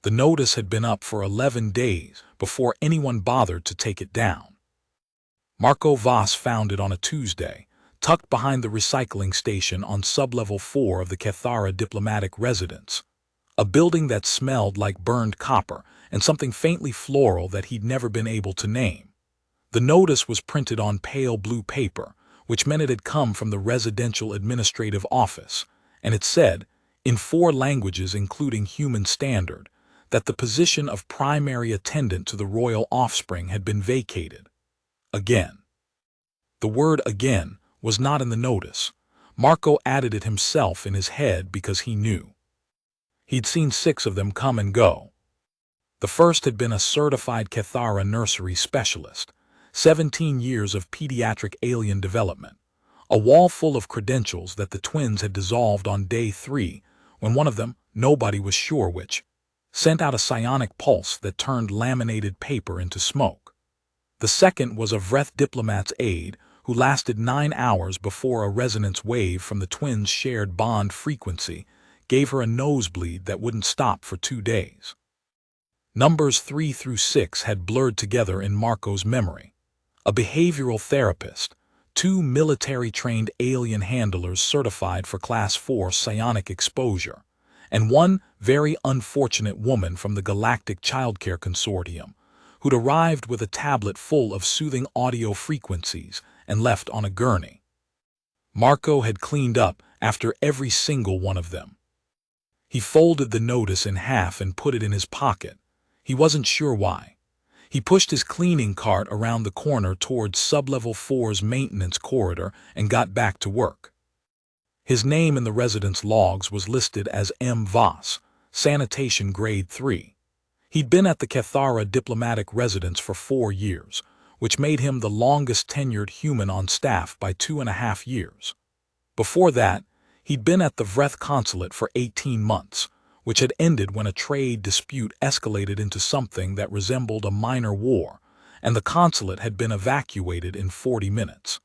The notice had been up for 11 days before anyone bothered to take it down. Marco Voss found it on a Tuesday, tucked behind the recycling station on sublevel 4 of the Cathara diplomatic residence, a building that smelled like burned copper and something faintly floral that he'd never been able to name. The notice was printed on pale blue paper, which meant it had come from the residential administrative office, and it said, in 4 languages including Human Standard, that the position of primary attendant to the royal offspring had been vacated. Again. The word again was not in the notice. Marco added it himself in his head because he knew. He'd seen 6 of them come and go. The first had been a certified Cathara nursery specialist, 17 years of pediatric alien development, a wall full of credentials that the twins had dissolved on day 3 when one of them, nobody was sure which, sent out a psionic pulse that turned laminated paper into smoke. The second was a Vreth diplomat's aide who lasted 9 hours before a resonance wave from the twins' shared bond frequency gave her a nosebleed that wouldn't stop for 2 days. Numbers 3 through 6 had blurred together in Marco's memory. A behavioral therapist, 2 military-trained alien handlers certified for Class 4 psionic exposure, and 1 very unfortunate woman from the Galactic Childcare Consortium who'd arrived with a tablet full of soothing audio frequencies and left on a gurney. Marco had cleaned up after every single one of them. He folded the notice in half and put it in his pocket. He wasn't sure why. He pushed his cleaning cart around the corner towards Sublevel 4's maintenance corridor and got back to work. His name in the residence logs was listed as M. Voss, Sanitation Grade 3. He'd been at the Cathara diplomatic residence for 4 years, which made him the longest tenured human on staff by 2.5 years. Before that, he'd been at the Vreth consulate for 18 months, which had ended when a trade dispute escalated into something that resembled a minor war, and the consulate had been evacuated in 40 minutes.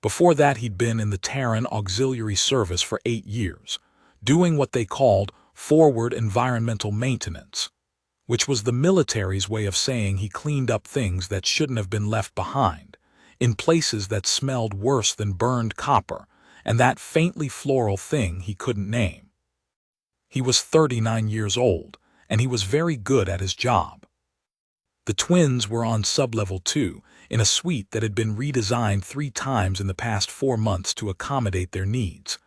Before that, he'd been in the Terran Auxiliary Service for 8 years, doing what they called forward environmental maintenance, which was the military's way of saying he cleaned up things that shouldn't have been left behind, in places that smelled worse than burned copper, and that faintly floral thing he couldn't name. He was 39 years old, and he was very good at his job. The twins were on Sublevel 2, in a suite that had been redesigned 3 times in the past 4 months to accommodate their needs.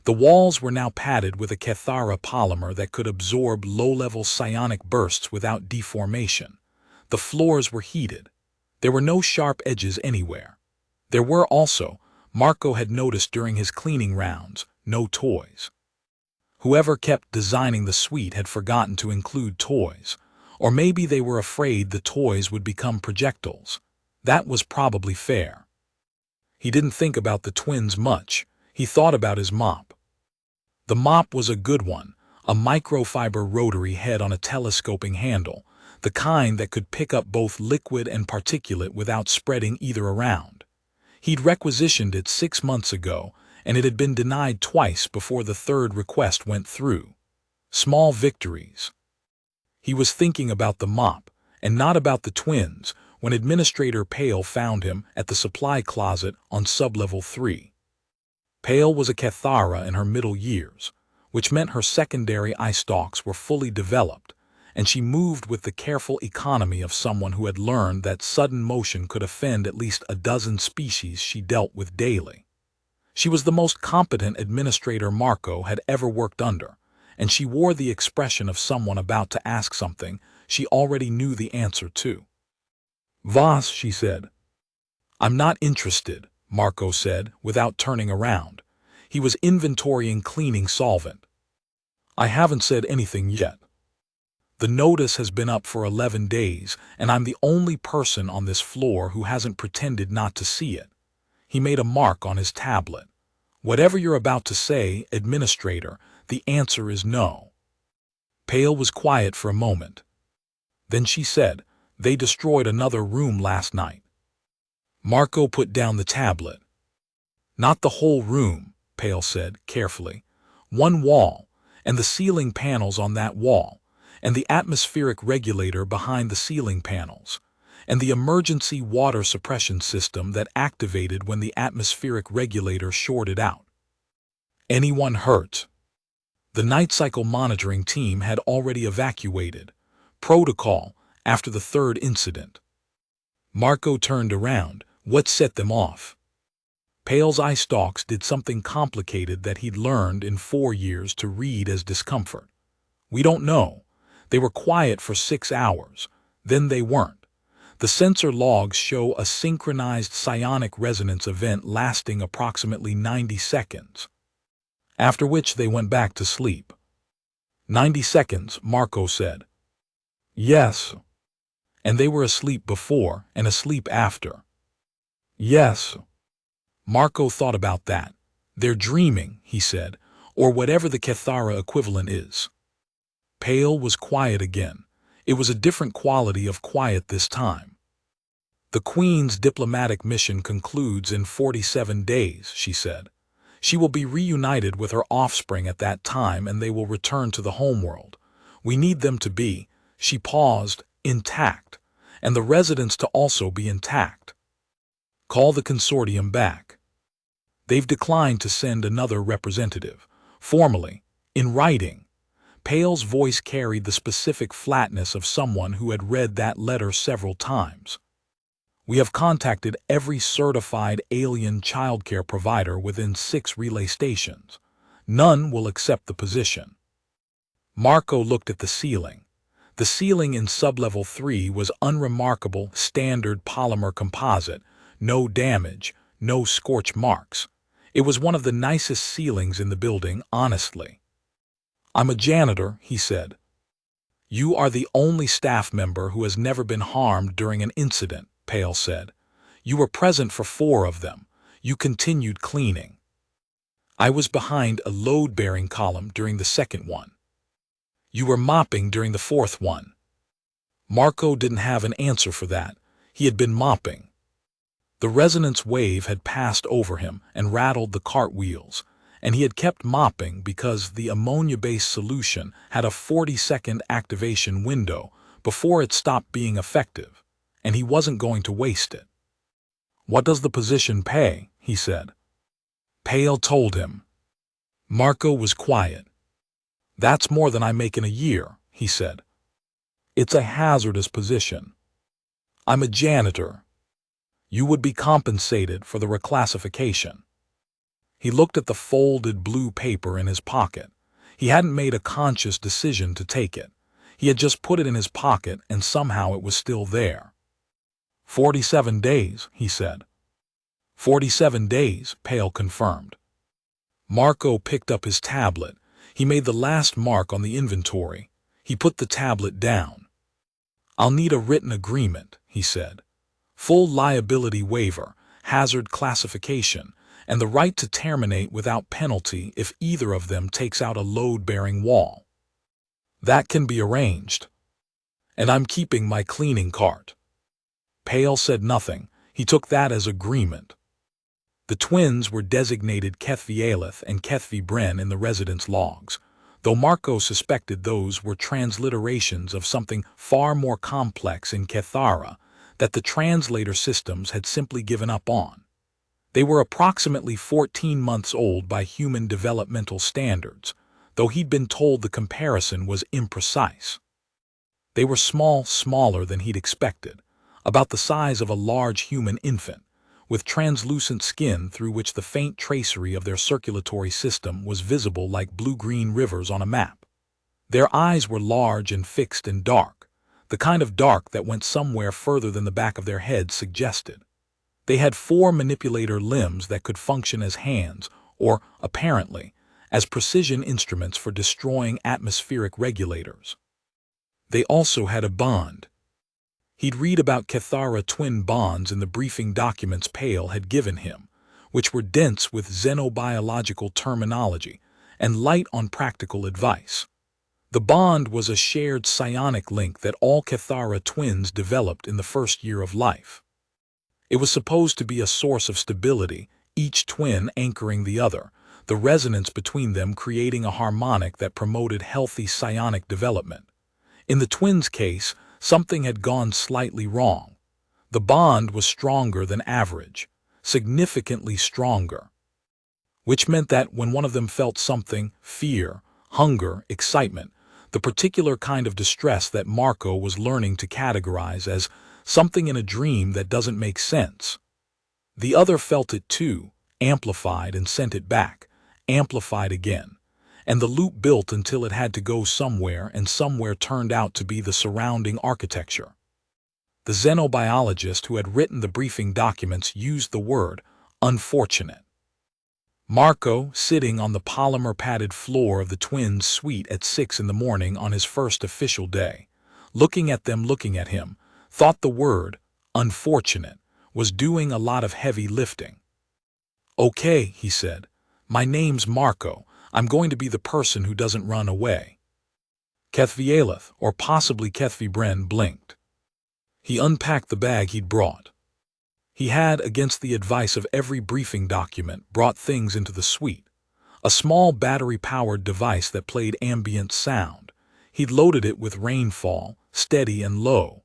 The walls were now padded with a Cathara polymer that could absorb low-level psionic bursts without deformation. The floors were heated. There were no sharp edges anywhere. There were also, Marco had noticed during his cleaning rounds, no toys. Whoever kept designing the suite had forgotten to include toys, or maybe they were afraid the toys would become projectiles. That was probably fair. He didn't think about the twins much. He thought about his mop. The mop was a good one, a microfiber rotary head on a telescoping handle, the kind that could pick up both liquid and particulate without spreading either around. He'd requisitioned it 6 months ago, and it had been denied twice before the 3rd request went through. Small victories. He was thinking about the mop, and not about the twins, when Administrator Pale found him at the supply closet on Sublevel 3. Pale was a Cathara in her middle years, which meant her secondary eye stalks were fully developed, and she moved with the careful economy of someone who had learned that sudden motion could offend at least a dozen species she dealt with daily. She was the most competent administrator Marco had ever worked under, and she wore the expression of someone about to ask something she already knew the answer to. "Voss," she said. "I'm not interested," Marco said, without turning around. He was inventorying cleaning solvent. "I haven't said anything yet. The notice has been up for 11 days, and I'm the only person on this floor who hasn't pretended not to see it." He made a mark on his tablet. "Whatever you're about to say, Administrator, the answer is no." Pale was quiet for a moment. Then she said, "They destroyed another room last night." Marco put down the tablet. "Not the whole room," Pale said, carefully. "One wall, and the ceiling panels on that wall, and the atmospheric regulator behind the ceiling panels, and the emergency water suppression system that activated when the atmospheric regulator shorted out. Anyone hurt? The night cycle monitoring team had already evacuated. Protocol after the third incident. Marco turned around. What set them off? Pale's eye stalks did something complicated that he'd learned in 4 years to read as discomfort. We don't know. They were quiet for 6 hours. Then they weren't. The sensor logs show a synchronized psionic resonance event lasting approximately 90 seconds, after which they went back to sleep. 90 seconds, Marco said. Yes. And they were asleep before and asleep after. Yes. Marco thought about that. They're dreaming, he said, or whatever the Kethara equivalent is. Pale was quiet again. It was a different quality of quiet this time. The Queen's diplomatic mission concludes in 47 days, she said. She will be reunited with her offspring at that time and they will return to the homeworld. We need them to be, she paused, intact, and the residents to also be intact. Call the consortium back. They've declined to send another representative. Formally, in writing. Pale's voice carried the specific flatness of someone who had read that letter several times. We have contacted every certified alien childcare provider within 6 relay stations. None will accept the position. Marco looked at the ceiling. The ceiling in sublevel 3 was unremarkable standard polymer composite, no damage, no scorch marks. It was one of the nicest ceilings in the building, honestly. I'm a janitor, he said. You are the only staff member who has never been harmed during an incident, Pale said. You were present for 4 of them. You continued cleaning. I was behind a load-bearing column during the second one. You were mopping during the 4th one. Marco didn't have an answer for that. He had been mopping. The resonance wave had passed over him and rattled the cartwheels, and he had kept mopping because the ammonia-based solution had a 40-second activation window before it stopped being effective, and he wasn't going to waste it. What does the position pay? He said. Pale told him. Marco was quiet. That's more than I make in a year, he said. It's a hazardous position. I'm a janitor. You would be compensated for the reclassification. He looked at the folded blue paper in his pocket. He hadn't made a conscious decision to take it. He had just put it in his pocket and somehow it was still there. 47 days, he said. 47 days, Pale confirmed. Marco picked up his tablet. He made the last mark on the inventory. He put the tablet down. I'll need a written agreement, he said. Full liability waiver, hazard classification, and the right to terminate without penalty if either of them takes out a load-bearing wall. That can be arranged. And I'm keeping my cleaning cart. Pale said nothing. He took that as agreement. The twins were designated Kethvialith and Kethvibren in the residence logs, though Marco suspected those were transliterations of something far more complex in Kethara that the translator systems had simply given up on. They were approximately 14 months old by human developmental standards, though he'd been told the comparison was imprecise. They were smaller than he'd expected, about the size of a large human infant, with translucent skin through which the faint tracery of their circulatory system was visible like blue-green rivers on a map. Their eyes were large and fixed and dark, the kind of dark that went somewhere further than the back of their heads suggested. They had 4 manipulator limbs that could function as hands, or, apparently, as precision instruments for destroying atmospheric regulators. They also had a bond. He'd read about Kethara twin bonds in the briefing documents Pale had given him, which were dense with xenobiological terminology and light on practical advice. The bond was a shared psionic link that all Kethara twins developed in the first year of life. It was supposed to be a source of stability, each twin anchoring the other, the resonance between them creating a harmonic that promoted healthy psionic development. In the twins' case, something had gone slightly wrong. The bond was stronger than average, significantly stronger, which meant that when one of them felt something, fear, hunger, excitement, the particular kind of distress that Marco was learning to categorize as something in a dream that doesn't make sense, the other felt it too, amplified and sent it back, amplified again, and the loop built until it had to go somewhere, and somewhere turned out to be the surrounding architecture. The xenobiologist who had written the briefing documents used the word unfortunate. Marco, sitting on the polymer-padded floor of the twins' suite at 6 in the morning on his first official day, looking at him, thought the word unfortunate was doing a lot of heavy lifting. "Okay," he said, "my name's Marco. I'm going to be the person who doesn't run away." Kethvieleth, or possibly Kethvi blinked. He unpacked the bag he'd brought. He had, against the advice of every briefing document, brought things into the suite. A small battery-powered device that played ambient sound. He'd loaded it with rainfall, steady and low.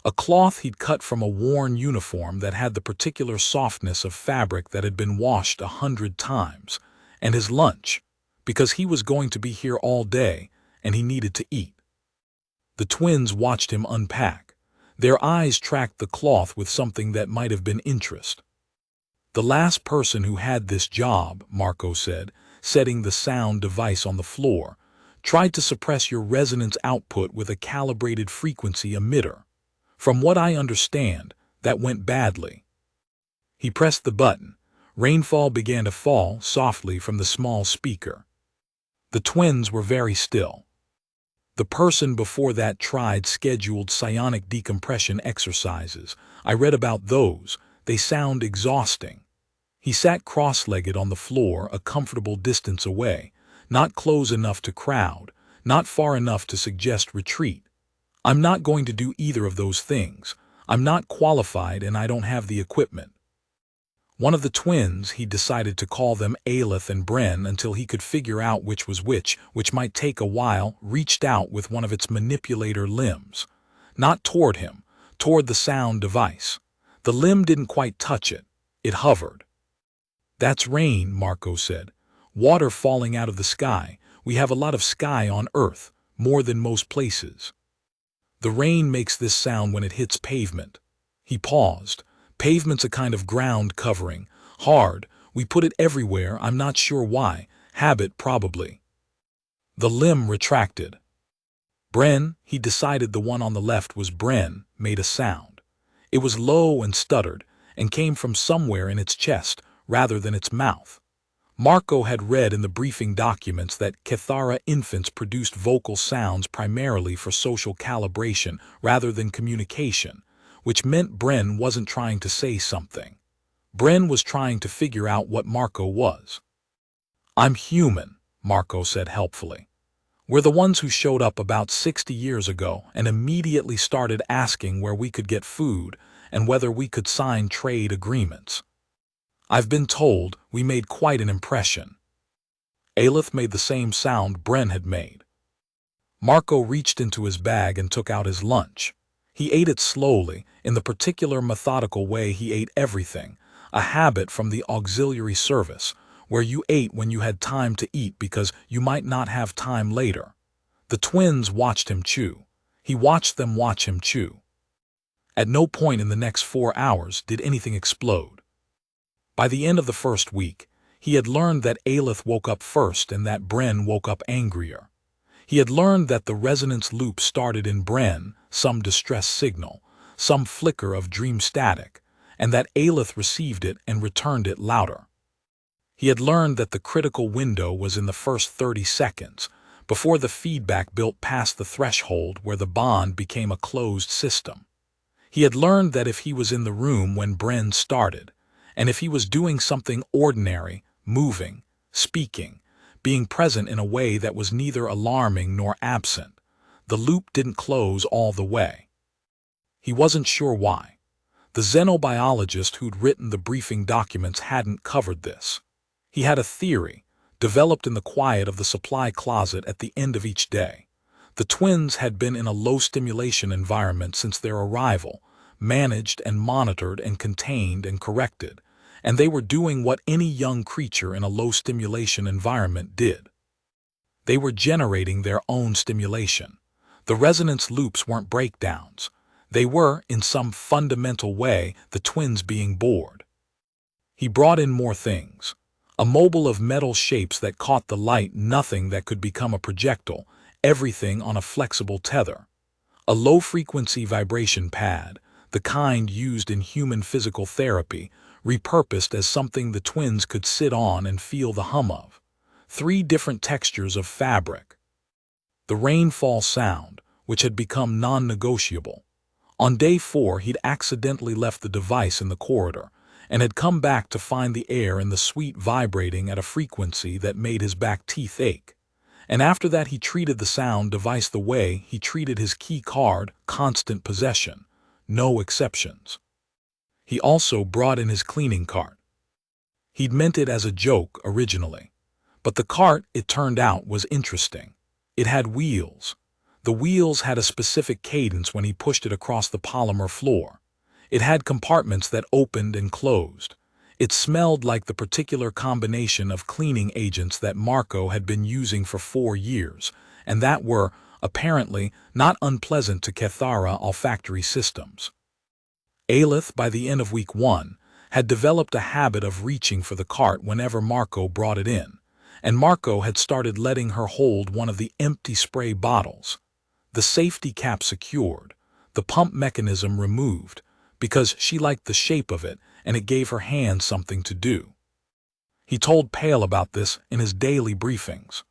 A cloth he'd cut from a worn uniform that had the particular softness of fabric that had been washed 100 times. And his lunch, because he was going to be here all day, and he needed to eat. The twins watched him unpack. Their eyes tracked the cloth with something that might have been interest. "The last person who had this job," Marco said, setting the sound device on the floor, "tried to suppress your resonance output with a calibrated frequency emitter. From what I understand, that went badly." He pressed the button. Rainfall began to fall softly from the small speaker. The twins were very still. "The person before that tried scheduled psionic decompression exercises. I read about those. They sound exhausting." He sat cross-legged on the floor a comfortable distance away, not close enough to crowd, not far enough to suggest retreat. "I'm not going to do either of those things. I'm not qualified and I don't have the equipment." One of the twins, he decided to call them Aelith and Bren until he could figure out which was which might take a while, reached out with one of its manipulator limbs. Not toward him, toward the sound device. The limb didn't quite touch it. It hovered. "That's rain," Marco said. "Water falling out of the sky. We have a lot of sky on Earth, more than most places. The rain makes this sound when it hits pavement." He paused. "Pavement's a kind of ground covering. Hard. We put it everywhere, I'm not sure why. Habit, probably." The limb retracted. Bren, he decided the one on the left was Bren, made a sound. It was low and stuttered, and came from somewhere in its chest, rather than its mouth. Marco had read in the briefing documents that Kethara infants produced vocal sounds primarily for social calibration rather than communication, which meant Bren wasn't trying to say something. Bren was trying to figure out what Marco was. "I'm human," Marco said helpfully. "We're the ones who showed up about 60 years ago and immediately started asking where we could get food and whether we could sign trade agreements. I've been told we made quite an impression." Aelith made the same sound Bren had made. Marco reached into his bag and took out his lunch. He ate it slowly, in the particular methodical way he ate everything, a habit from the auxiliary service, where you ate when you had time to eat because you might not have time later. The twins watched him chew. He watched them watch him chew. At no point in the next 4 hours did anything explode. By the end of the first week, he had learned that Aelith woke up first and that Bren woke up angrier. He had learned that the resonance loop started in Bren, some distress signal, some flicker of dream static, and that Aelith received it and returned it louder. He had learned that the critical window was in the first 30 seconds, before the feedback built past the threshold where the bond became a closed system. He had learned that if he was in the room when Bren started, and if he was doing something ordinary, moving, speaking, being present in a way that was neither alarming nor absent, the loop didn't close all the way. He wasn't sure why. The xenobiologist who'd written the briefing documents hadn't covered this. He had a theory, developed in the quiet of the supply closet at the end of each day. The twins had been in a low-stimulation environment since their arrival, managed and monitored and contained and corrected, and they were doing what any young creature in a low-stimulation environment did. They were generating their own stimulation. The resonance loops weren't breakdowns. They were, in some fundamental way, the twins being bored. He brought in more things. A mobile of metal shapes that caught the light, nothing that could become a projectile, everything on a flexible tether. A low-frequency vibration pad, the kind used in human physical therapy, repurposed as something the twins could sit on and feel the hum of. 3 different textures of fabric. The rainfall sound, which had become non-negotiable. On day 4, he'd accidentally left the device in the corridor, and had come back to find the air in the suite vibrating at a frequency that made his back teeth ache. And after that he treated the sound device the way he treated his key card, constant possession, no exceptions. He also brought in his cleaning cart. He'd meant it as a joke originally, but the cart, it turned out, was interesting. It had wheels. The wheels had a specific cadence when he pushed it across the polymer floor. It had compartments that opened and closed. It smelled like the particular combination of cleaning agents that Marco had been using for 4 years, and that were, apparently, not unpleasant to Cathara olfactory systems. Aelith, by the end of week 1, had developed a habit of reaching for the cart whenever Marco brought it in, and Marco had started letting her hold one of the empty spray bottles. The safety cap secured, the pump mechanism removed, because she liked the shape of it and it gave her hands something to do. He told Pale about this in his daily briefings.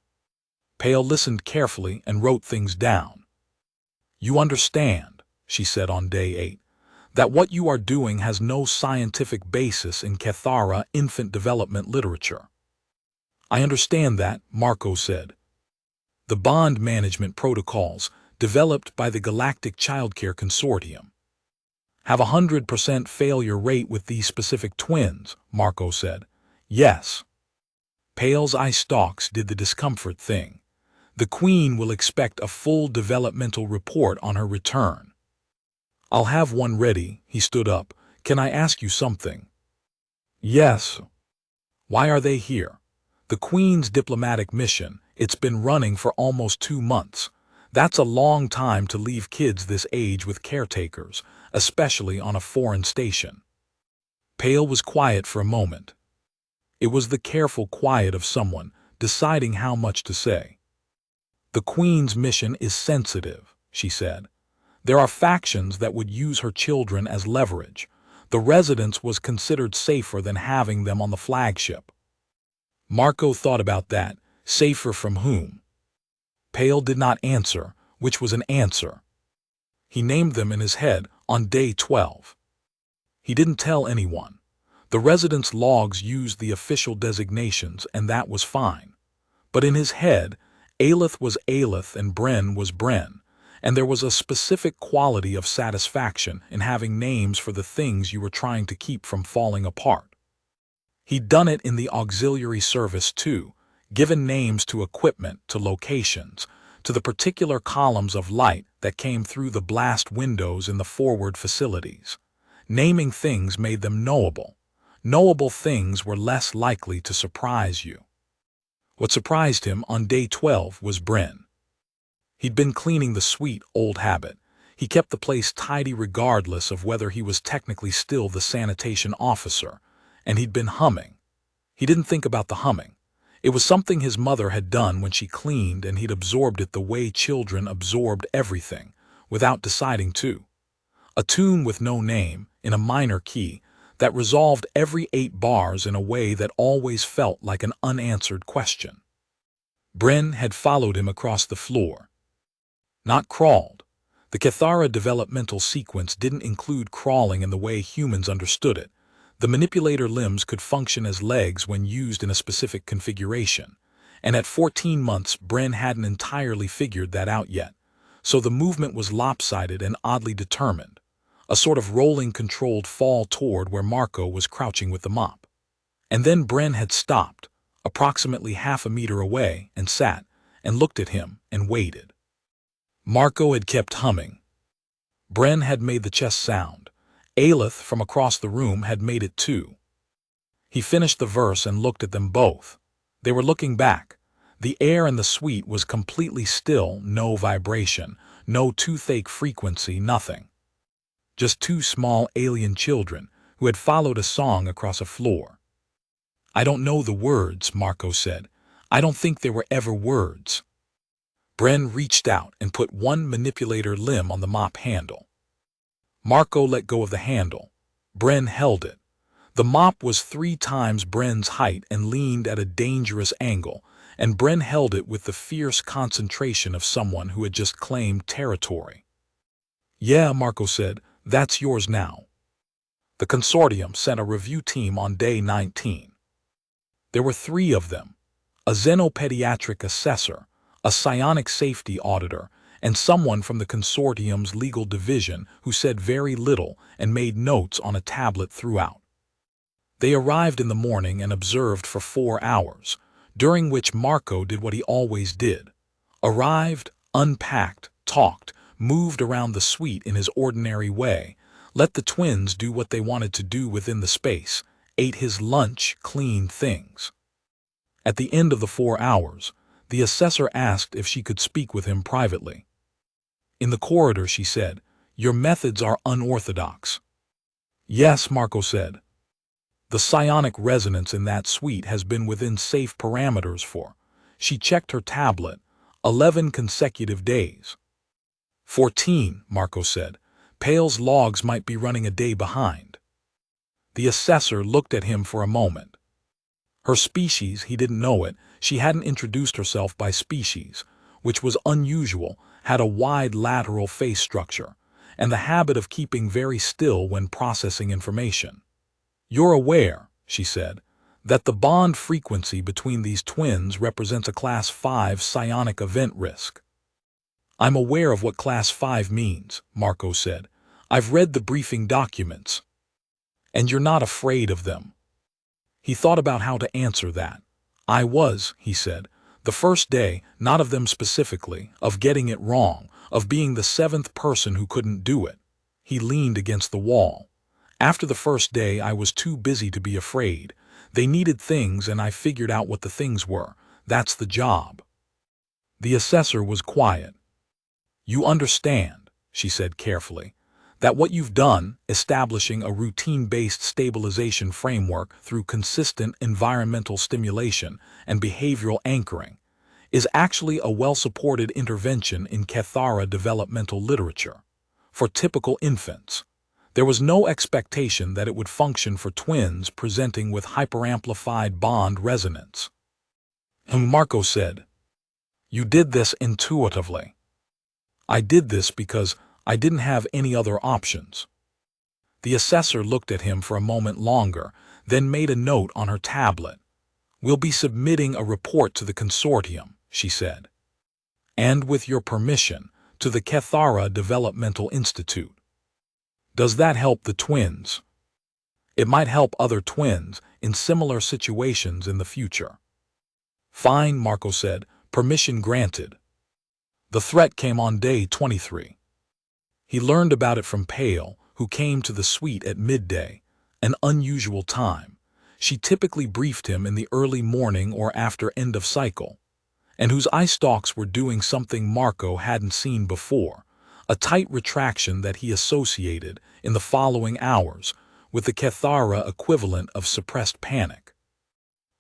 Pale listened carefully and wrote things down. "You understand," she said on day 8, "that what you are doing has no scientific basis in Cathara infant development literature." "I understand that," Marco said. "The bond management protocols, developed by the Galactic Childcare Consortium, have a 100% failure rate with these specific twins," Marco said. "Yes." Pale's eye stalks did the discomfort thing. "The Queen will expect a full developmental report on her return." "I'll have one ready." He stood up. "Can I ask you something?" "Yes." "Why are they here?" "The Queen's diplomatic mission. It's been running for almost 2 months. That's a long time to leave kids this age with caretakers, especially on a foreign station." Pale was quiet for a moment. It was the careful quiet of someone deciding how much to say. "The Queen's mission is sensitive," she said. "There are factions that would use her children as leverage. The residence was considered safer than having them on the flagship." Marco thought about that. Safer from whom? Pale did not answer, which was an answer. He named them in his head on day 12. He didn't tell anyone. The residence logs used the official designations, and that was fine. But in his head, Aelith was Aelith and Bren was Bren, and there was a specific quality of satisfaction in having names for the things you were trying to keep from falling apart. He'd done it in the auxiliary service too, given names to equipment, to locations, to the particular columns of light that came through the blast windows in the forward facilities. Naming things made them knowable. Knowable things were less likely to surprise you. What surprised him on day 12 was Bren. He'd been cleaning the suite, old habit. He kept the place tidy regardless of whether he was technically still the sanitation officer, and he'd been humming. He didn't think about the humming. It was something his mother had done when she cleaned, and he'd absorbed it the way children absorbed everything, without deciding to. A tune with no name, in a minor key, that resolved every 8 bars in a way that always felt like an unanswered question. Bren had followed him across the floor. Not crawled. The Cathara developmental sequence didn't include crawling in the way humans understood it. The manipulator limbs could function as legs when used in a specific configuration, and at 14 months Bren hadn't entirely figured that out yet, so the movement was lopsided and oddly determined, a sort of rolling controlled fall toward where Marco was crouching with the mop. And then Bren had stopped, approximately half a meter away, and sat, and looked at him, and waited. Marco had kept humming. Bren had made the chest sound. Aelith from across the room had made it too. He finished the verse and looked at them both. They were looking back. The air in the suite was completely still, no vibration, no toothache frequency, nothing. Just two small alien children who had followed a song across a floor. "I don't know the words," Marco said. "I don't think there were ever words." Bren reached out and put one manipulator limb on the mop handle. Marco let go of the handle. Bren held it. The mop was 3 times Bren's height and leaned at a dangerous angle, and Bren held it with the fierce concentration of someone who had just claimed territory. "Yeah," Marco said, "that's yours now." The consortium sent a review team on day 19. There were 3 of them: a xenopediatric assessor, a psionic safety auditor, and someone from the consortium's legal division who said very little and made notes on a tablet throughout. They arrived in the morning and observed for 4 hours, during which Marco did what he always did. Arrived, unpacked, talked, moved around the suite in his ordinary way, let the twins do what they wanted to do within the space, ate his lunch, cleaned things. At the end of the 4 hours, the assessor asked if she could speak with him privately. In the corridor, she said, "Your methods are unorthodox." "Yes," Marco said. "The psionic resonance in that suite has been within safe parameters for," she checked her tablet, 11 consecutive days. 14, Marco said. "Pale's logs might be running a day behind." The assessor looked at him for a moment. Her species, he didn't know it, she hadn't introduced herself by species, which was unusual, had a wide lateral face structure, and the habit of keeping very still when processing information. "You're aware," she said, "that the bond frequency between these twins represents a Class 5 psionic event risk." "I'm aware of what Class 5 means," Marco said. "I've read the briefing documents." "And you're not afraid of them?" He thought about how to answer that. "I was," he said, "the first day, not of them specifically, of getting it wrong, of being the 7th person who couldn't do it." He leaned against the wall. "After the first day, I was too busy to be afraid. They needed things and I figured out what the things were. That's the job." The assessor was quiet. "You understand," she said carefully, "that what you've done, establishing a routine-based stabilization framework through consistent environmental stimulation and behavioral anchoring, is actually a well-supported intervention in Cathara developmental literature. For typical infants, there was no expectation that it would function for twins presenting with hyperamplified bond resonance." Marco said, "You did this intuitively." "I did this because I didn't have any other options." The assessor looked at him for a moment longer, then made a note on her tablet. "We'll be submitting a report to the consortium," she said. "And with your permission, to the Cathara Developmental Institute." "Does that help the twins?" "It might help other twins in similar situations in the future." "Fine," Marco said. "Permission granted." The threat came on day 23. He learned about it from Pale, who came to the suite at midday, an unusual time. She typically briefed him in the early morning or after end of cycle, and whose eye stalks were doing something Marco hadn't seen before, a tight retraction that he associated, in the following hours, with the Cathara equivalent of suppressed panic.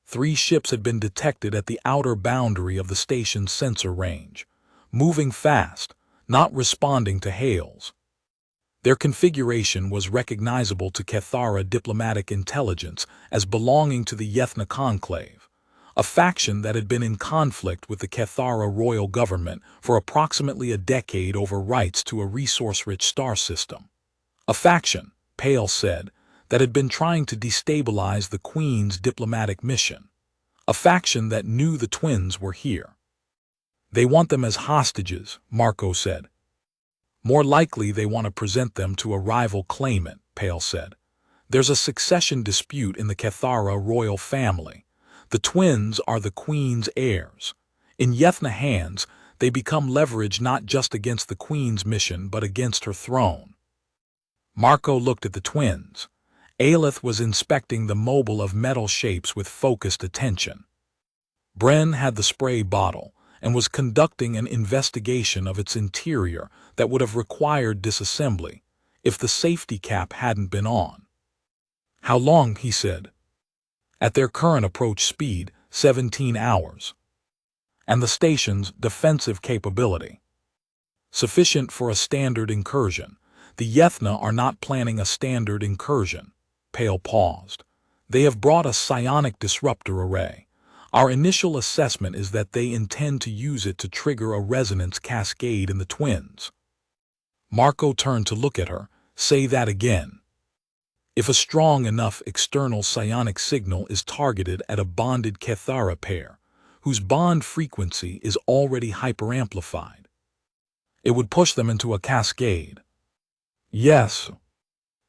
3 ships had been detected at the outer boundary of the station's sensor range, moving fast, not responding to hails. Their configuration was recognizable to Cathara diplomatic intelligence as belonging to the Yethna Conclave, a faction that had been in conflict with the Cathara royal government for approximately a decade over rights to a resource-rich star system. A faction, Pale said, that had been trying to destabilize the Queen's diplomatic mission. A faction that knew the twins were here. "They want them as hostages," Marco said. "More likely they want to present them to a rival claimant," Pale said. "There's a succession dispute in the Cathara royal family. The twins are the Queen's heirs. In Yethna hands, they become leverage not just against the Queen's mission but against her throne. Marco looked at the twins. Aelith was inspecting the mobile of metal shapes with focused attention. Bren had the spray bottle and was conducting an investigation of its interior that would have required disassembly if the safety cap hadn't been on. "How long?" he said. "At their current approach speed, 17 hours. And the station's defensive capability. Sufficient for a standard incursion. The Yethna are not planning a standard incursion." Pale paused. "They have brought a psionic disruptor array. Our initial assessment is that they intend to use it to trigger a resonance cascade in the twins." Marco turned to look at her. "Say that again." "If a strong enough external psionic signal is targeted at a bonded Kethara pair, whose bond frequency is already hyperamplified, it would push them into a cascade." "Yes.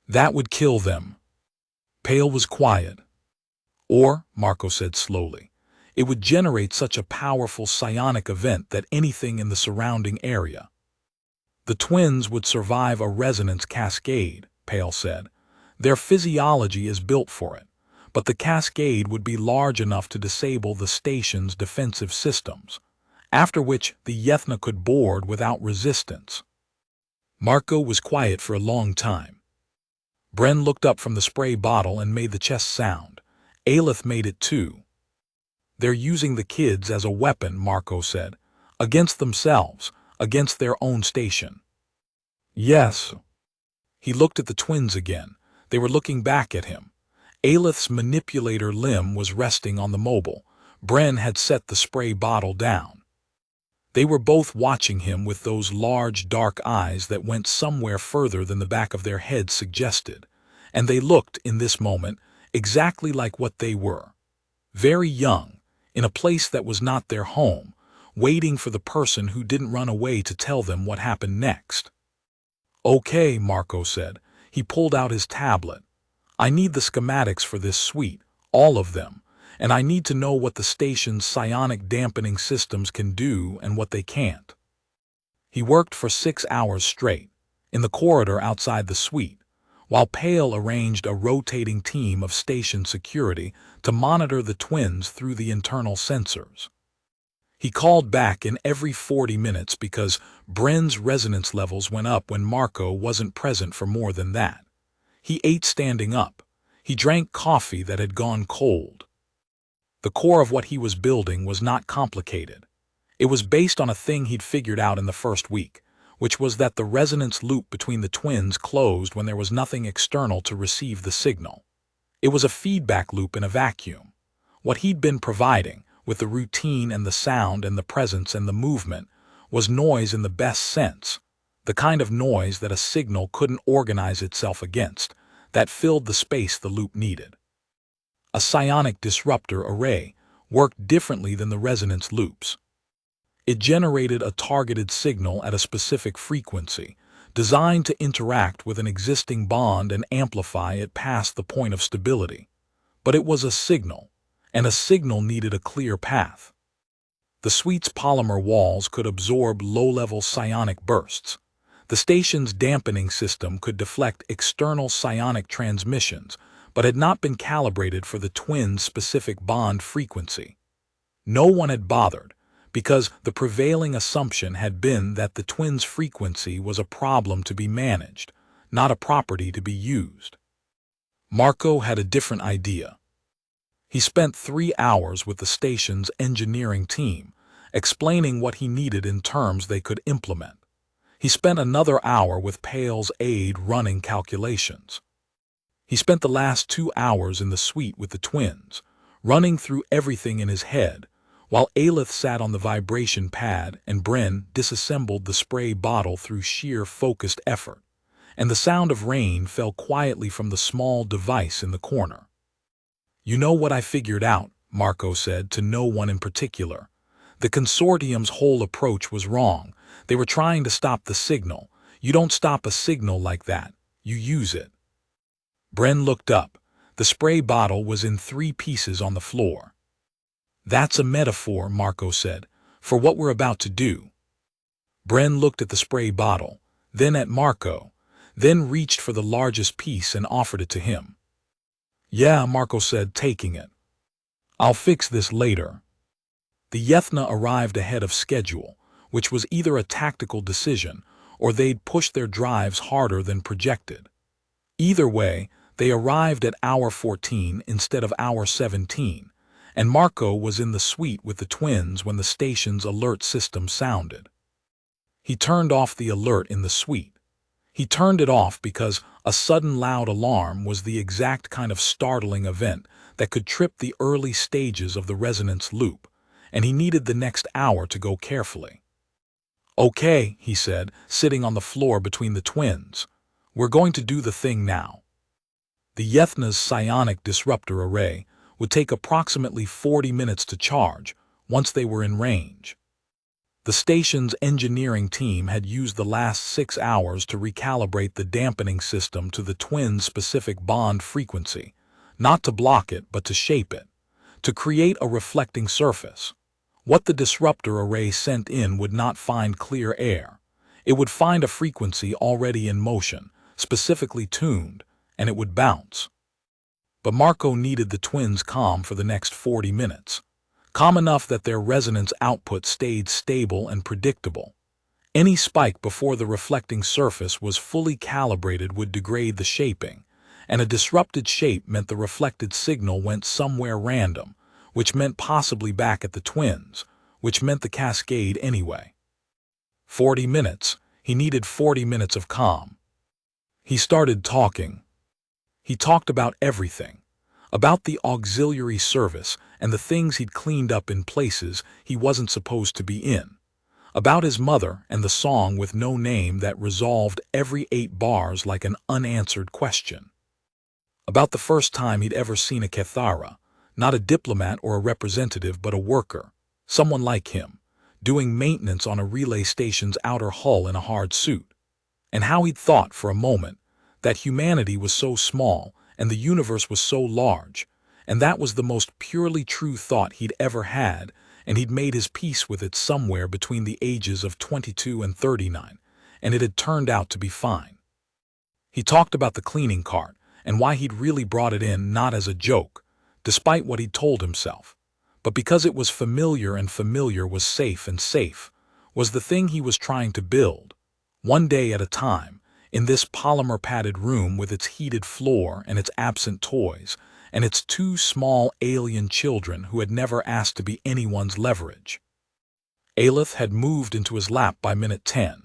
That would kill them." Pale was quiet. "Or," Marco said slowly, "it would generate such a powerful psionic event that anything in the surrounding area." "The twins would survive a resonance cascade," Pale said. "Their physiology is built for it, but the cascade would be large enough to disable the station's defensive systems, after which the Yethna could board without resistance." Marco was quiet for a long time. Bren looked up from the spray bottle and made the chest sound. Aelith made it too. "They're using the kids as a weapon," Marco said. "Against themselves, against their own station." "Yes." He looked at the twins again. They were looking back at him. Aelith's manipulator limb was resting on the mobile. Bren had set the spray bottle down. They were both watching him with those large, dark eyes that went somewhere further than the back of their heads suggested, and they looked, in this moment, exactly like what they were. Very young, in a place that was not their home, waiting for the person who didn't run away to tell them what happened next. "Okay," Marco said. He pulled out his tablet. "I need the schematics for this suite, all of them, and I need to know what the station's psionic dampening systems can do and what they can't." He worked for 6 hours straight, in the corridor outside the suite, while Pale arranged a rotating team of station security to monitor the twins through the internal sensors. He called back in every 40 minutes because Bren's resonance levels went up when Marco wasn't present for more than that. He ate standing up. He drank coffee that had gone cold. The core of what he was building was not complicated. It was based on a thing he'd figured out in the first week, which was that the resonance loop between the twins closed when there was nothing external to receive the signal. It was a feedback loop in a vacuum. What he'd been providing, with the routine and the sound and the presence and the movement, was noise in the best sense, the kind of noise that a signal couldn't organize itself against, that filled the space the loop needed. A psionic disruptor array worked differently than the resonance loops. It generated a targeted signal at a specific frequency, designed to interact with an existing bond and amplify it past the point of stability. But it was a signal, and a signal needed a clear path. The suite's polymer walls could absorb low-level psionic bursts. The station's dampening system could deflect external psionic transmissions, but had not been calibrated for the twins' specific bond frequency. No one had bothered, because the prevailing assumption had been that the twins' frequency was a problem to be managed, not a property to be used. Marco had a different idea. He spent 3 hours with the station's engineering team, explaining what he needed in terms they could implement. He spent another hour with Pale's aide running calculations. He spent the last 2 hours in the suite with the twins, running through everything in his head, while Aelith sat on the vibration pad and Bren disassembled the spray bottle through sheer focused effort, and the sound of rain fell quietly from the small device in the corner. "You know what I figured out," Marco said to no one in particular. "The consortium's whole approach was wrong. They were trying to stop the signal. You don't stop a signal like that. You use it." Bren looked up. The spray bottle was in 3 pieces on the floor. "That's a metaphor," Marco said, "for what we're about to do. Bren looked at the spray bottle, then at Marco, then reached for the largest piece and offered it to him. "Yeah," Marco said, taking it. "I'll fix this later." The Yethna arrived ahead of schedule, which was either a tactical decision or they'd pushed their drives harder than projected. Either way, they arrived at hour 14 instead of hour 17, and Marco was in the suite with the twins when the station's alert system sounded. He turned off the alert in the suite. He turned it off because a sudden loud alarm was the exact kind of startling event that could trip the early stages of the resonance loop, and he needed the next hour to go carefully. "Okay," he said, sitting on the floor between the twins. "We're going to do the thing now." The Yethna's psionic disruptor array would take approximately 40 minutes to charge once they were in range. The station's engineering team had used the last 6 hours to recalibrate the dampening system to the twins' specific bond frequency, not to block it but to shape it, to create a reflecting surface. What the disruptor array sent in would not find clear air. It would find a frequency already in motion, specifically tuned, and it would bounce. But Marco needed the twins calm for the next 40 minutes. Calm enough that their resonance output stayed stable and predictable. Any spike before the reflecting surface was fully calibrated would degrade the shaping, and a disrupted shape meant the reflected signal went somewhere random, which meant possibly back at the twins, which meant the cascade anyway. 40 minutes. He needed 40 minutes of calm. He started talking. He talked about everything. About the auxiliary service and the things he'd cleaned up in places he wasn't supposed to be in. About his mother and the song with no name that resolved every 8 bars like an unanswered question. About the first time he'd ever seen a Cathara, not a diplomat or a representative but a worker, someone like him, doing maintenance on a relay station's outer hull in a hard suit. And how he'd thought for a moment that humanity was so small and the universe was so large, and that was the most purely true thought he'd ever had, and he'd made his peace with it somewhere between the ages of 22 and 39, and it had turned out to be fine. He talked about the cleaning cart and why he'd really brought it in not as a joke, despite what he'd told himself, but because it was familiar and familiar was safe and safe, was the thing he was trying to build, one day at a time, in this polymer-padded room with its heated floor and its absent toys, and its 2 small alien children who had never asked to be anyone's leverage. Aelith had moved into his lap by minute 10.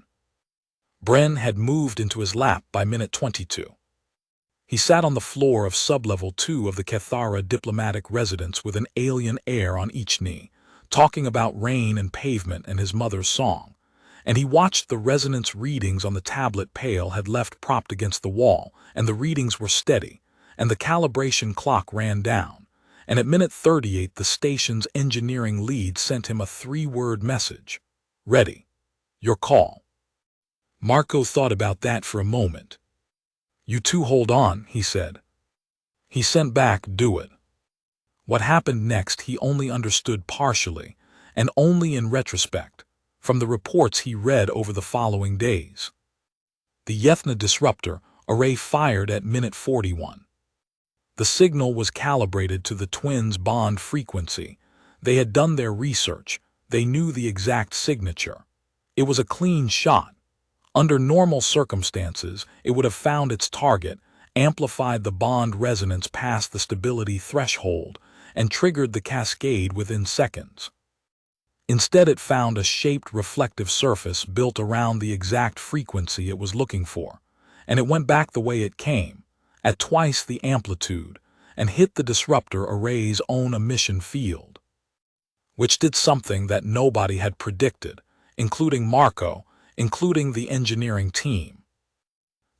Bren had moved into his lap by minute 22. He sat on the floor of sublevel 2 of the Cathara diplomatic residence with an alien air on each knee, talking about rain and pavement and his mother's song. And he watched the resonance readings on the tablet Pale had left propped against the wall, and the readings were steady, and the calibration clock ran down, and at minute 38 the station's engineering lead sent him a 3-word message. "Ready. Your call." Marco thought about that for a moment. "You two hold on," he said. He sent back, "Do it." What happened next he only understood partially, and only in retrospect, from the reports he read over the following days. The Yethna disruptor array fired at minute 41. The signal was calibrated to the twins' bond frequency. They had done their research. They knew the exact signature. It was a clean shot. Under normal circumstances, it would have found its target, amplified the bond resonance past the stability threshold, and triggered the cascade within seconds. Instead, it found a shaped reflective surface built around the exact frequency it was looking for, and it went back the way it came, at twice the amplitude, and hit the disruptor array's own emission field, which did something that nobody had predicted, including Marco, including the engineering team.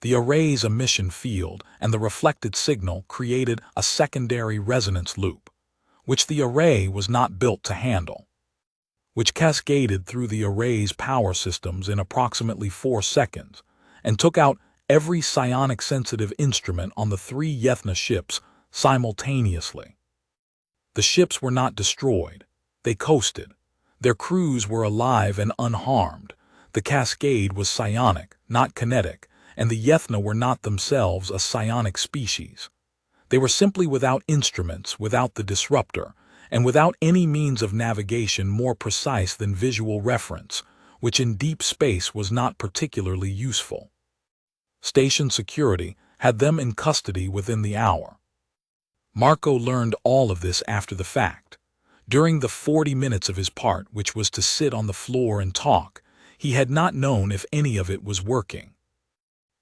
The array's emission field and the reflected signal created a secondary resonance loop, which the array was not built to handle, which cascaded through the array's power systems in approximately 4 seconds, and took out every psionic-sensitive instrument on the 3 Yethna ships simultaneously. The ships were not destroyed. They coasted. Their crews were alive and unharmed. The cascade was psionic, not kinetic, and the Yethna were not themselves a psionic species. They were simply without instruments, without the disruptor, and without any means of navigation more precise than visual reference, which in deep space was not particularly useful. Station security had them in custody within the hour. Marco learned all of this after the fact. During the 40 minutes of his part, which was to sit on the floor and talk, he had not known if any of it was working.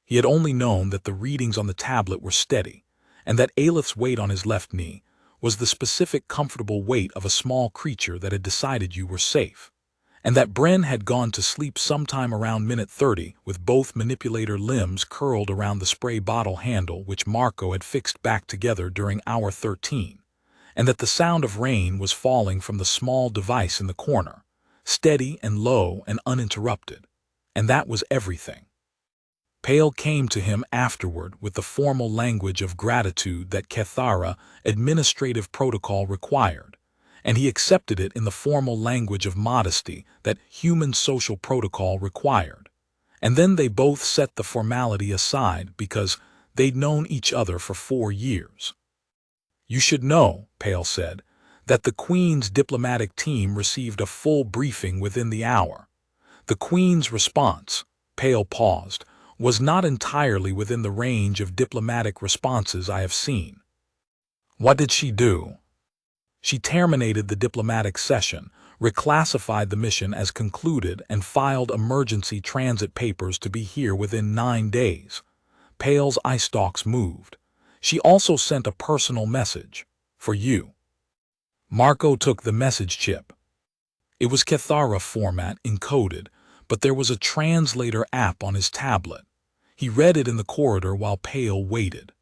He had only known that the readings on the tablet were steady, and that Aelith's weight on his left knee was the specific comfortable weight of a small creature that had decided you were safe, and that Bren had gone to sleep sometime around minute 30 with both manipulator limbs curled around the spray bottle handle which Marco had fixed back together during hour 13, and that the sound of rain was falling from the small device in the corner, steady and low and uninterrupted, and that was everything. Pale came to him afterward with the formal language of gratitude that Kethara administrative protocol required, and he accepted it in the formal language of modesty that human social protocol required. And then they both set the formality aside because they'd known each other for 4 years. "You should know," Pale said, "that the Queen's diplomatic team received a full briefing within the hour. The Queen's response," Pale paused, "was not entirely within the range of diplomatic responses I have seen." "What did she do?" "She terminated the diplomatic session, reclassified the mission as concluded, and filed emergency transit papers to be here within 9 days. Pale's eye stalks moved. "She also sent a personal message. For you." Marco took the message chip. It was Kethara format, encoded, but there was a translator app on his tablet. He read it in the corridor while Pale waited.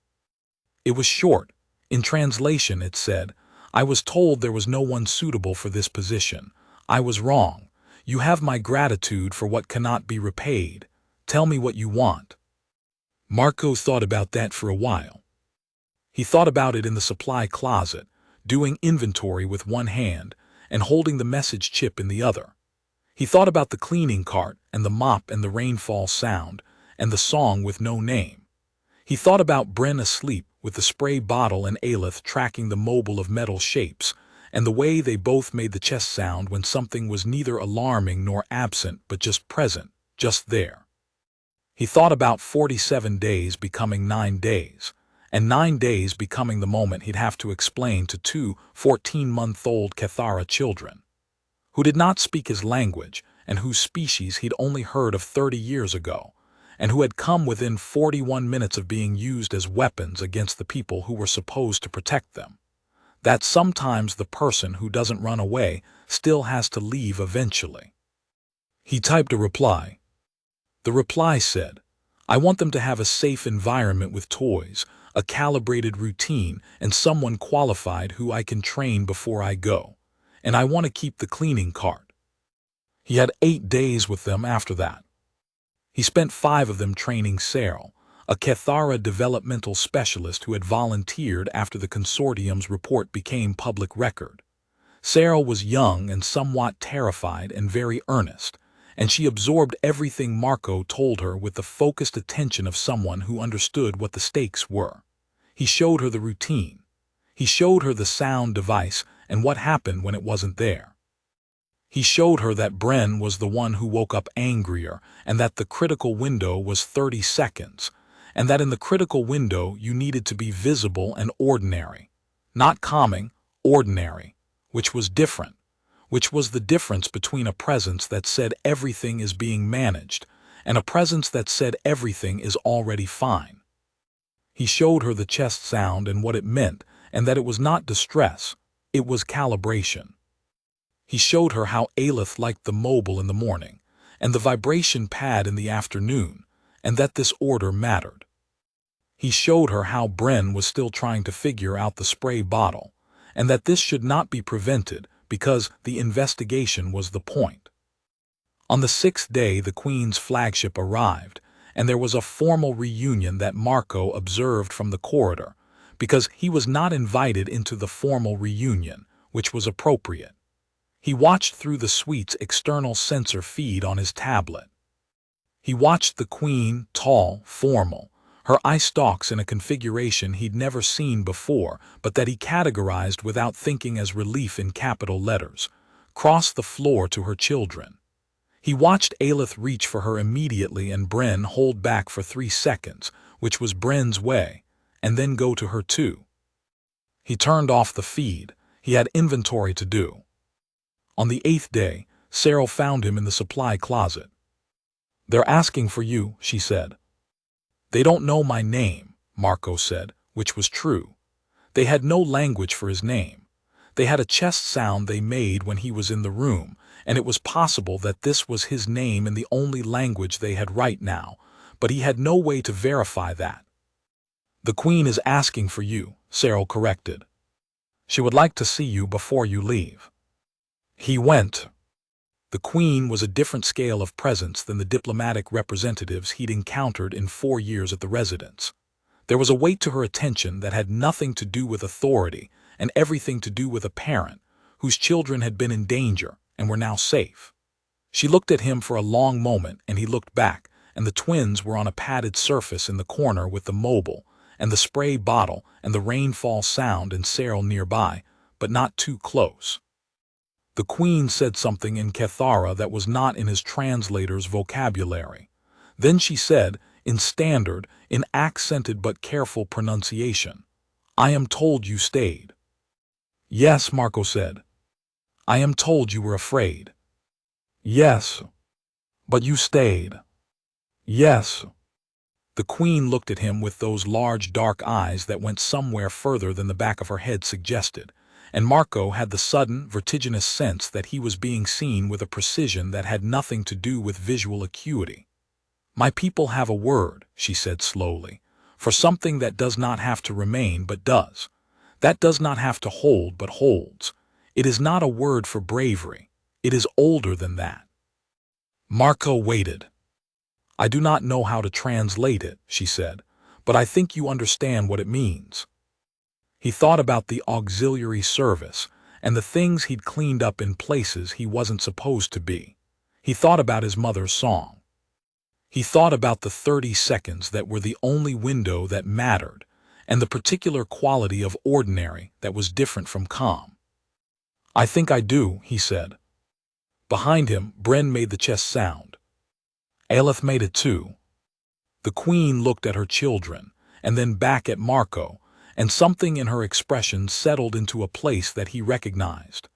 It was short. In translation it said, "I was told there was no one suitable for this position. I was wrong. You have my gratitude for what cannot be repaid. Tell me what you want." Marco thought about that for a while. He thought about it in the supply closet, doing inventory with one hand and holding the message chip in the other. He thought about the cleaning cart and the mop and the rainfall sound and the song with no name. He thought about Bren asleep with the spray bottle and Aelith tracking the mobile of metal shapes and the way they both made the chest sound when something was neither alarming nor absent but just present, just there. He thought about 47 days becoming 9 days, and 9 days becoming the moment he'd have to explain to 2 14-month-old Kethara children, who did not speak his language and whose species he'd only heard of 30 years ago, and who had come within 41 minutes of being used as weapons against the people who were supposed to protect them. That sometimes the person who doesn't run away still has to leave eventually. He typed a reply. The reply said, "I want them to have a safe environment with toys, a calibrated routine, and someone qualified who I can train before I go. And I want to keep the cleaning cart." He had 8 days with them after that. He spent 5 of them training Cyril, a Kethara developmental specialist who had volunteered after the consortium's report became public record. Cyril was young and somewhat terrified and very earnest, and she absorbed everything Marco told her with the focused attention of someone who understood what the stakes were. He showed her the routine. He showed her the sound device and what happened when it wasn't there. He showed her that Bren was the one who woke up angrier and that the critical window was 30 seconds, and that in the critical window you needed to be visible and ordinary. Not calming, ordinary, which was different, which was the difference between a presence that said everything is being managed and a presence that said everything is already fine. He showed her the chest sound and what it meant, and that it was not distress, it was calibration. He showed her how Aelith liked the mobile in the morning and the vibration pad in the afternoon, and that this order mattered. He showed her how Bren was still trying to figure out the spray bottle, and that this should not be prevented because the investigation was the point. On the 6th day the Queen's flagship arrived, and there was a formal reunion that Marco observed from the corridor, because he was not invited into the formal reunion, which was appropriate. He watched through the suite's external sensor feed on his tablet. He watched the Queen, tall, formal, her eye stalks in a configuration he'd never seen before, but that he categorized without thinking as relief in capital letters, cross the floor to her children. He watched Aelith reach for her immediately and Bren hold back for 3 seconds, which was Bren's way, and then go to her too. He turned off the feed. He had inventory to do. On the 8th day, Cyril found him in the supply closet. "They're asking for you," she said. "They don't know my name," Marco said, which was true. They had no language for his name. They had a chest sound they made when he was in the room, and it was possible that this was his name in the only language they had right now, but he had no way to verify that. "The Queen is asking for you," Cyril corrected. "She would like to see you before you leave." He went. The Queen was a different scale of presence than the diplomatic representatives he'd encountered in 4 years at the residence. There was a weight to her attention that had nothing to do with authority and everything to do with a parent whose children had been in danger and were now safe. She looked at him for a long moment, and he looked back, and the twins were on a padded surface in the corner with the mobile and the spray bottle and the rainfall sound and Cyril nearby, but not too close. The Queen said something in Cathara that was not in his translator's vocabulary. Then she said, in standard, in accented but careful pronunciation, "I am told you stayed." "Yes," Marco said. "I am told you were afraid." "Yes." "But you stayed." "Yes." The Queen looked at him with those large dark eyes that went somewhere further than the back of her head suggested, and Marco had the sudden, vertiginous sense that he was being seen with a precision that had nothing to do with visual acuity. "My people have a word," she said slowly, "for something that does not have to remain but does. That does not have to hold but holds. It is not a word for bravery. It is older than that." Marco waited. "I do not know how to translate it," she said, "but I think you understand what it means." He thought about the auxiliary service and the things he'd cleaned up in places he wasn't supposed to be. He thought about his mother's song. He thought about the 30 seconds that were the only window that mattered, and the particular quality of ordinary that was different from calm. "I think I do," he said. Behind him, Bren made the chest sound. Aelith made it too. The Queen looked at her children, and then back at Marco, and something in her expression settled into a place that he recognized.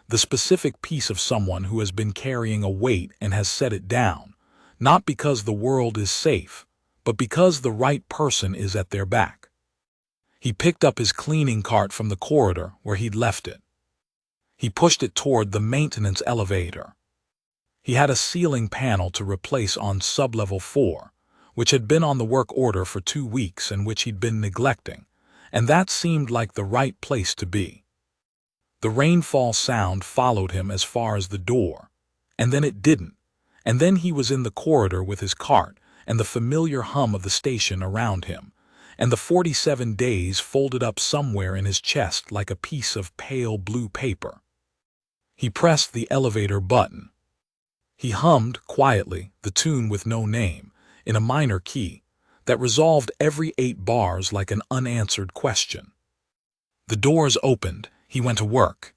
The specific piece of someone who has been carrying a weight and has set it down, not because the world is safe, but because the right person is at their back. He picked up his cleaning cart from the corridor where he'd left it. He pushed it toward the maintenance elevator. He had a ceiling panel to replace on sublevel 4, which had been on the work order for 2 weeks and which he'd been neglecting, and that seemed like the right place to be. The rainfall sound followed him as far as the door, and then it didn't, and then he was in the corridor with his cart and the familiar hum of the station around him, and the 47 days folded up somewhere in his chest like a piece of pale blue paper. He pressed the elevator button. He hummed, quietly, the tune with no name, in a minor key, that resolved every 8 bars like an unanswered question. The doors opened. He went to work.